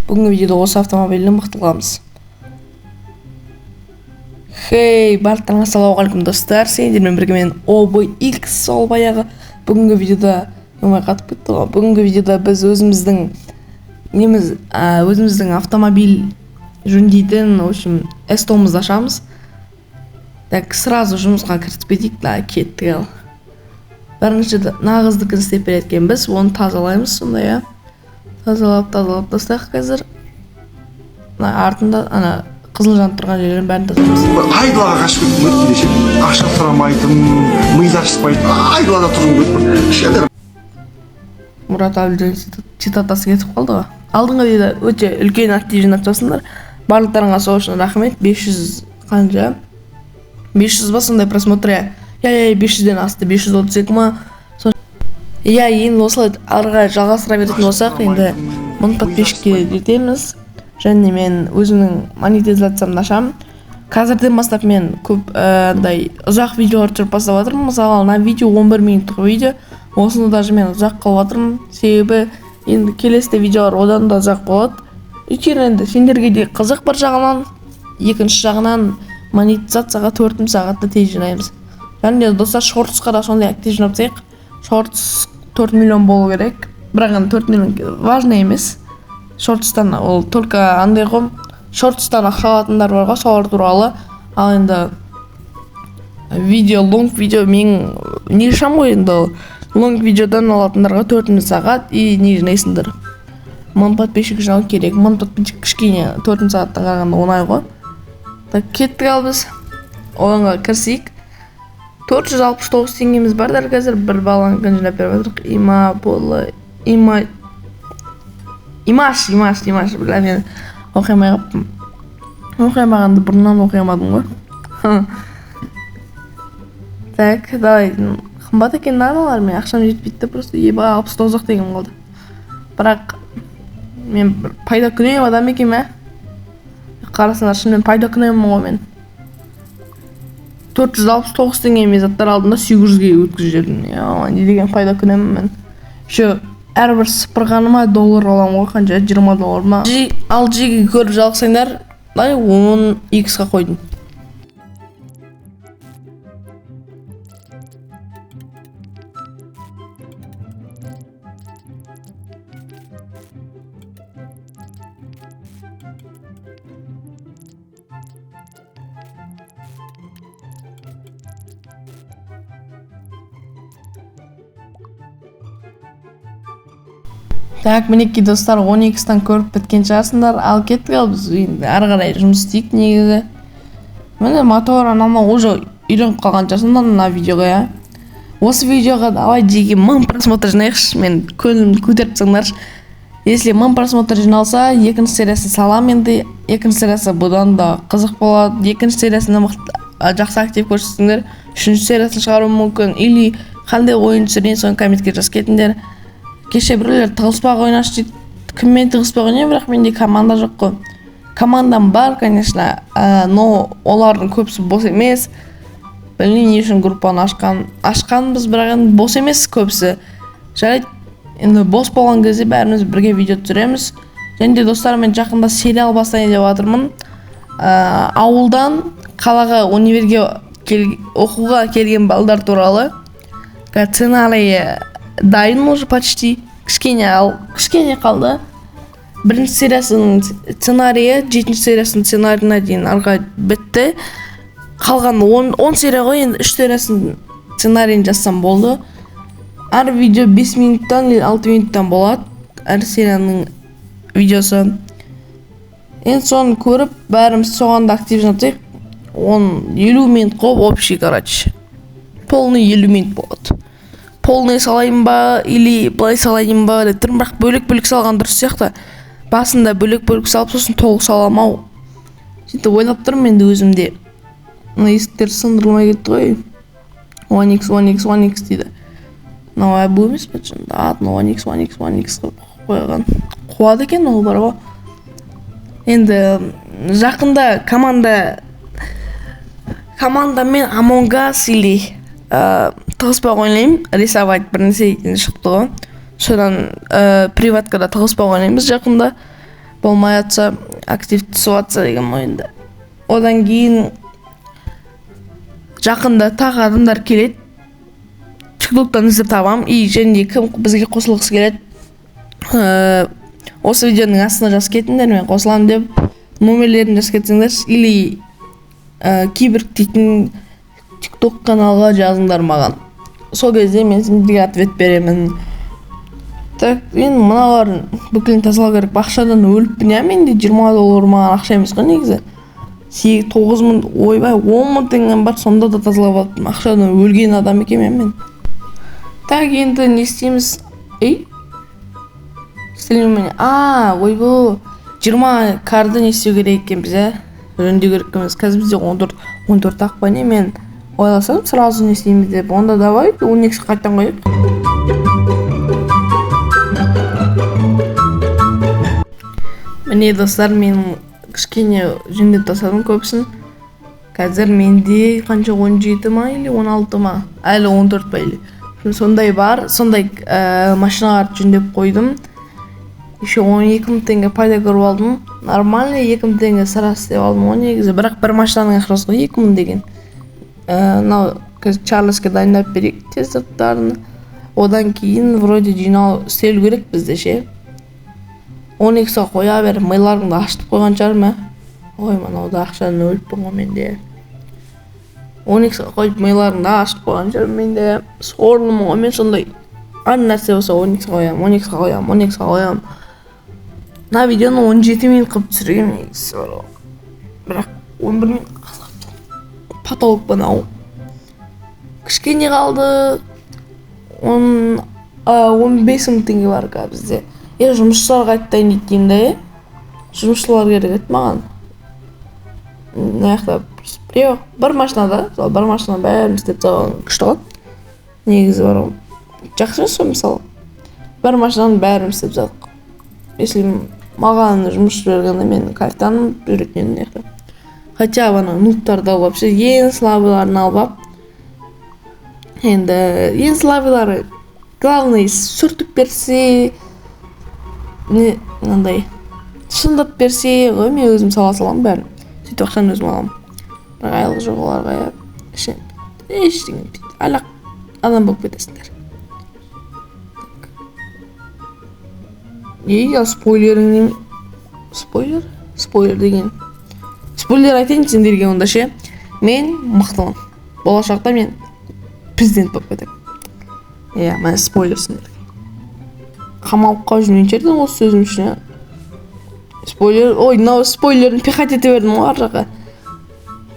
Бүгінгі видеода осы автомобильді мықты қыламыз. Хей, барлықтарыңа ассалаумағалейкум достар. Сендермен бірге мен OBX сол баяғы. Бүгінгі видеода қатып кетті ғой. Бүгінгі видеода біз өзіміздің автомобиль жөндейтін, в общем, эстомызды ашамыз. Так, сразу жұмысқа кірісіп кетейік. Кеттік ал. Біріншіде нағыздыкін істеп береткен біз, оны тазалаймыз сондай, тазалап тастайық қазір. Артында қызыл жанып тұрған жерлерін бәрін тазаламыз. Айдалаға қашып кетіп келешек. Ақша сұрамайтын, миды ашпайтын, айдалада тұрғым кетіп. Мұрат Абілжан цитатасы кетіп қалды ғой. Алдыңғы дейді өте үлкен актив жинап жасыңдар. Барлықтарыңа сол үшін рахмет. 500 қанша? 500 ба сондай просмотр. 500-ден асты, 532 ма. Енді осылай арға жалғастыра беретін болсақ, енді 1000 подписчикке жетеміз. Және мен өзімнің монетизациямды ашамын. Қазірден бастап мен көп ұзақ видеолар түсіріп бастап жатырмын. Мысалы, мына видео 11 минуттық видео. Осыны даже мен ұзақ қылып жатырмын. Себебі енді келесі видеолар одан да ұзақ болады. Өйткені енді сендерге де қызық бір жағынан, екінші жағынан монетизацияға 4 сағатты тез жинаймыз. Және де достар, шортсқа да сондай актив жинап тастайық. Шортс 4 миллион болу керек. Бірақ енді 4 миллион важно емес. Шортстан ол только андай ғой, шортстан ақша алатындар бар ғой, солар туралы. Ал енді видео, лонг видео мен не шам ғой енді. Лонг видеодан алатындарға 4 сағат и не жинайсыңдар. 1000 подписчик жинау керек. 1000 подписчик кішкене 4 сағаттан қарағанда оңай ғой. Так, кеттік ал біз. Оңға кірсейік. 469 теңгеміз бар дәл қазір. Бір баланканы жинап беріп жатырық. Имаш, бля, мен оқимай қаптым. Оқимағанды бұрыннан оқимадым ғой. Так, давай. Қымбат екен аналар, мен ақшам жетпейді, просто 69 теңгем қалды. Бірақ мен пайда күнейім адам екен ме? Қарасыңдар, шынымен пайда күнеймін ғой мен. 469 теңге мезаттар алдында 800-ге өткізіп жердім. Не деген пайда күнеймін мен. Әрбір сыпырғаныма доллар аламын ғой, қанша? 20 доллар ма? Ал жеге көріп жалықсаңдар, 10x-ға қойдым. Так, мінекей достар, 10x-тан көріп біткен шығарсыңдар. Ал кеттік ал біз әрі қарай жұмыс істейік негізі. Міне мотор анама уже үйреніп қалған шығарсыңдар мына видеоға. Осы видеоға давай жеге 1000 просмотр жинайықшы, мен көңілімді көтеріп тұрсаңдаршы. Если 1000 просмотр жиналса, екінші сериясын салам енді. Екінші сериясы бұдан да қызық болады. Екінші сериясында жақсы актив көрсетсеңдер, үшінші сериясын шығару мүмкін. Или қандай ойын түсірген соң комментке жазып кетіңдер. Кеше біреулер тығылыспақ ойнаш дейді. Кіммен тығылыспақ ойнайын, бірақ менде команда жоқ қой. Командам бар, конечно, но олардың көбісі бос емес. Білмеймін не үшін группаны ашқанбыз, бірақ бос емес көбісі. Жарайды, енді бос болған кезде бәріміз бірге видео түсіреміз. Және де достар, мен жақында сериал бастайын деп жатырмын. Ауылдан қалаға универге оқуға келген балдар туралы. Сценарий дайын уже почти. Кішкене қалды. Бірінші сериясының сценарийі, 7-ші сериясының сценарийына дейін арға бітті. Қалған 10 серия ғой, енді 3 сериясының сценарийін жазсам болды. Әр видео 5 минуттан или 6 минуттан болады. Әр серияның видеосы. Енді соны көріп, бәріміз соғанда актив жинатайық. 50 минут қоп, общий, короче. Полный 50 минут болады. Полный салайын ба, или былай салайын ба деп тұрмын, бірақ бөлек-бөлек салған дұрыс сияқты. Басында бөлек-бөлек салып, сосын толық саламау. Сөйтіп ойлап тұрмын енді өзімде. Мына есіктер сындырылмай кетті ғой. 1x дейді. Мынау бұл емес пе шын? Атын 1x қойған. Қуады екен ол бар ғой. Енді жақында командамен Among Us или тығыспақ ойнаймын, рисовать бір нәрсе шықты ғой. Содан приваткада тығыспақ ойнаймыз жақында. болмай жатса, актив түсіп жатса деген ойында. Одан кейін жақында тағы адамдар келеді. TikToktан іздеп табам. Және кім бізге қосылғысы келеді. Осы видеоның астына жазып кетіңдер, мен қосыламын деп. Номерлерін жазып кетсеңдер, или Киберг дейтін TikTok каналға жазыңдар маған. Сол кезде мен сендерге ответ беремін. Так, мен мыналарын бүкілін тазалау керек. Бақшадан өліппін, я менде $20 маған ақша емес қой негізі. 9.000, ойбай, 10.000 теңгем бар, сонда да тазалап алдым. Ақшадан өлген адам екенмін мен. Так, енді не істейміз? Істелмеймін. Ойбай, 20 карды не істеу керек екенбіз, жөндеу керекпіз. Қазір бізде 14 ақпа не, мен ойласам сразу не істейміз деп. Онда давай 12 қайттан қойып. Міне достар, мен кішкене жөндеп тастадым көбісін. Қазір менде қанша 17 ма или 16 ма, әлі 14 па или. Сондай бар, сондай машиналарды жөндеп қойдым. Еще 12.000 теңге пайда көріп алдым. Нормально 2.000 теңге сырасы деп алдым. Ол негізі, бірақ бір машинаның ақшасы 2.000 деген. Мынау Чарльзге дайындап берейік тез заттарын. Одан кейін вроде жинау істелу керек бізде ше. 12-ға қоя бер, майларыңды ашытып қойған шығар ма? Ой, мынауда ақшаны өліп болған менде. 12-ға қойып майларыңды ашытып қойған шығар менде. Сорлым ғой, мен сондай ан нәрсе болса 12-ға қоям. Мына видеоны 17 минут қылып түсірген негізі бар ғой. Бірақ 11 минут қалды. Потолок банау. Кішкене қалды. 15.000 теңге бар қа бізде. Жұмысшыларға айтайын деймін да, жұмысшылар керек еді маған. Бір машинада, бір машина бәрін істеп тастаған күшті ғой. Негізі бар ғой. Жақсы сол мысалы. Бір машинаның бәрін істеп тастадық. Если маған жұмыс бергенде мен кайфтанып жүретін едім. Хотя бана нуттарды вообще ең слабыйларын алып. Енді ең слабыйлары главный сүртіп берсе, мынандай шындап берсе, мен өзім сала салам бәрін. Сөйтіп ақшаны өзім алам. Бірақ айлық жоқ оларға ештеңе етпейді. Айлақ адам болып кетесіңдер. Спойлерің не? Спойлер? Спойлер деген. Спойлер айтайын сендерге онда ше. Мен мықтымын. Болашақта мен президент болып кетемін. Мен спойлер сендерге. Қамалыққа жүрген жерден осы сөзім үшін. Спойлер, мынау спойлерін пихать ете бердім ғой ар жаққа.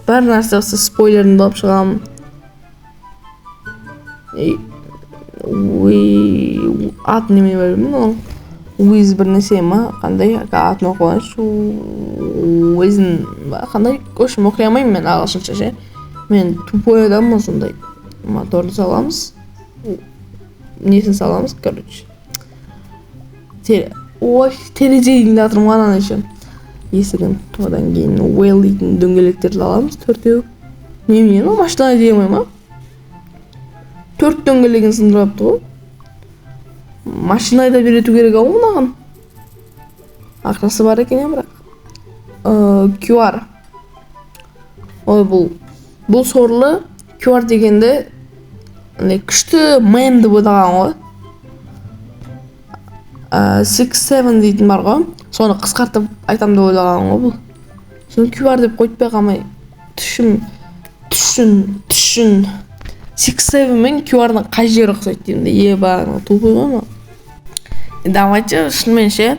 Бір нәрсе болса спойлерін болып шығамын. Атын неме бермін оның. Уиз бір нәрсе ма, қандай атын оқығаншы. Уизін қандай көшім оқи алмаймын мен ағылшынша ше. Мен тупой адаммын сондай. Моторды саламыз. Несін саламыз, короче. Терезейін атырым ғанан еще. Есігін, одан кейін уэйл дейтін дөңгелектерді аламыз, 4-еу. Неменен, машинаны деймей ма? 4 дөңгелегін сындырапты ғой. Машинайды берету керек ау мұнаған. Ақшасы бар екен бірақ. QR. Ой, бұл сорлы QR дегенде күшті мемді бұдаған ғой. 6-7 дейтін бар ғой. Соны қысқартып айтам деп ойлаған ғой бұл. Соны QR деп қойып қамай. Түшін. 6-7 мен QR-ның қай жері ұқсайды деймді. Ебағына тупой ғой ма? Давайте шынымен ше,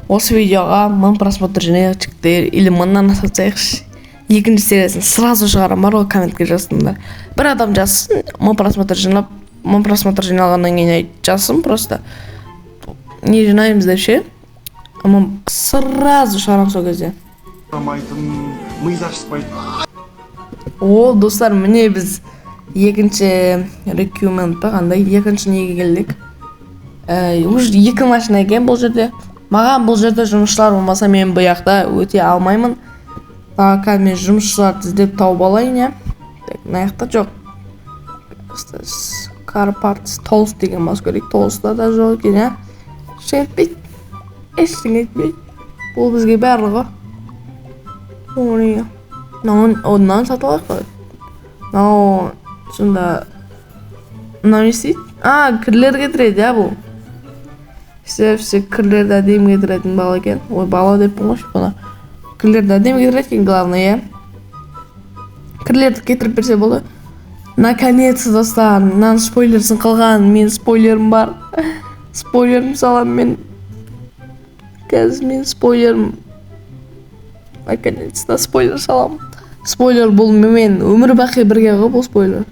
осы видеоға 1000 просмотр жинайықшықтыр, или 1000-нан асатсайықшы. Екінші сериясын сразу шығарам бар ғой, комментке жазсыңдар. Бір адам жазсын, 1000 просмотр жинап, 1000 просмотр жиналғаннан кейін жазсын просто. Не жинаймыз деп ше, сразу шығарам сол кезде. О, достар, міне біз екінші рекюмент па қандай, екінші неге келдік. Уже 2 машина екен бұл жерде. Маған бұл жерде жұмысшылар болмаса мен бұяқта өте алмаймын. Пока мен жұмысшыларды іздеп тауып алайын, я. Наяқта жоқ. Car parts толс деген бас керек. Толста да жоқ екен, я. Ештеңе етпейді. Бул бизге барлыгы. Ой. Ondan сатып алайык қой. Мынау сонда мынау не істейді? Кірлер кетіреді, я бұл. Все кірлерді әдемі кетіретін бала екен. Ой, бала деп қойшы бұны. Кірлерді әдемі кетіреді екен, главное, я. Кірлерді кетіріп берсе болды. Наконец-то, достар, мынаны спойлерсін қылған. Мен спойлерім бар. Спойлерім салам мен. Қазір мен спойлерім. Наконец-то спойлер салам. Спойлер бұл мен өмір бақи бірге ғой бұл спойлер.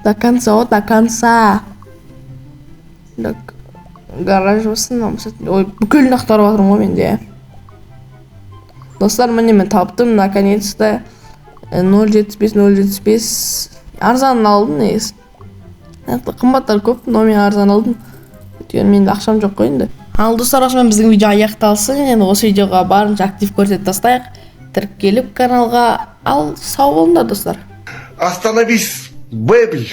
До конца. Гараж басын ой, бүкілін ақтарып атырым ғой менде. Достар, міне мен таптым, наконец-то 0.75 арзанын алдым негіз. Қымбаттар көп, но мен арзан алдым. Өйткені менде ақшам жоқ қой енді. Ал достар, осымен біздің видео аяқталсын. Енді осы видеоға барынша актив көрсетіп тастайық. Тіркеліп каналға ал сау болыңдар достар. Остановись, бэби!